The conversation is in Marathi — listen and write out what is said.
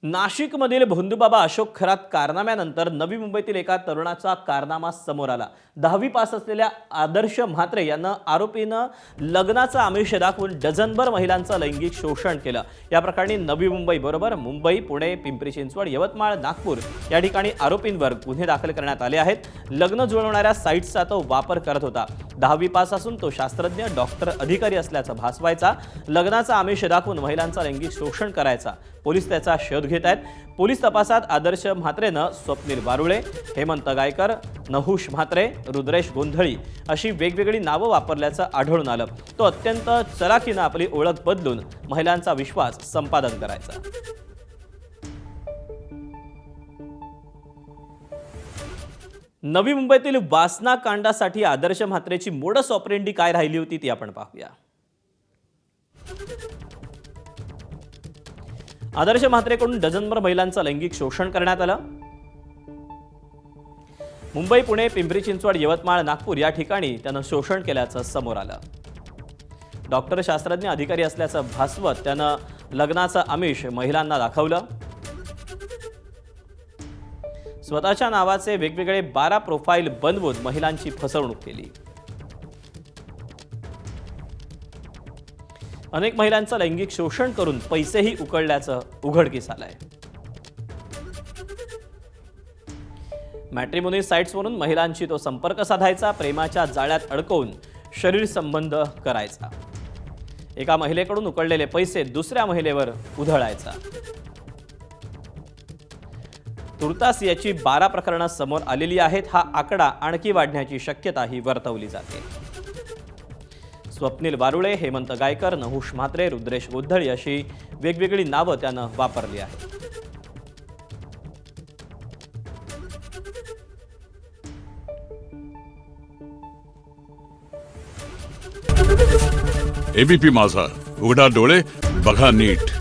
नाशिकमधील भोंदूबाबा अशोक खरात कारनाम्यानंतर नवी मुंबईतील एका तरुणाचा कारनामा समोर आला। 10वी पास असलेल्या आदर्श म्हात्रे यांना आरोपीनं लग्नाचा आमिष दाखवून डझनभर महिलांचं लैंगिक शोषण केलं। या प्रकरणी नवी मुंबई बरोबर मुंबई, पुणे, पिंपरी चिंचवड, यवतमाळ, नागपूर या ठिकाणी आरोपींवर गुन्हे दाखल करण्यात आले आहेत। लग्न जुळवणाऱ्या साइट्सचा तो वापर करत होता। 10वी पास असून तो शास्त्रज्ञ, डॉक्टर, अधिकारी असल्याचं भासवायचा। लग्नाचा आमिष दाखवून महिलांचं लैंगिक शोषण करायचा। पोलीस त्याचा शोध घेत आहेत। पोलीस तपासात आदर्श म्हात्रेनं स्वप्नील वारुळे, हेमंत गायकर, नहुष म्हात्रे, रुद्रेश गोंधळी अशी वेगवेगळी नावं वापरल्याचं आढळून आलं। तो अत्यंत चलाखीनं आपली ओळख बदलून महिलांचा विश्वास संपादन करायचा। नवी मुंबईतील वासना कांडासाठी आदर्श म्हात्रेची मोडस ऑपरेंडी काय राहिली होती ती आपण पाहूया। आदर्श म्हात्रेकडून डझनभर महिलांचं लैंगिक शोषण करण्यात आलं। मुंबई, पुणे, पिंपरी चिंचवड, यवतमाळ, नागपूर या ठिकाणी त्यानं शोषण केल्याचं समोर आलं। डॉक्टर, शास्त्रज्ञ, अधिकारी असल्याचं भासवत त्यानं लग्नाचं आमिष महिलांना दाखवलं। स्वतःच्या नावाचे वेगवेगळे 12 प्रोफाईल बनवून महिलांची फसवणूक केली। अनेक महिलांचं लैंगिक शोषण करून पैसेही उकळल्याचं उघडकीस आलंय। मॅट्रिमोनी साइट्सवरून महिलांशी तो संपर्क साधायचा, प्रेमाच्या जाळ्यात अडकवून शरीर संबंध करायचा। एका महिलेकडून उकळलेले पैसे दुसऱ्या महिलेवर उधळायचा। तुर्तास याची 12 प्रकरणं समोर आलेली आहेत। हा आकडा आणखी वाढण्याची शक्यताही वर्तवली जाते। स्वप्नील वारुळे, हेमंत गायकर, नहुष म्हात्रे, रुद्रेश गोंधळी अशी वेगवेगळी नावं त्यानं वापरली आहेत। एबीपी माझा, उघडा डोळे बघा नीट।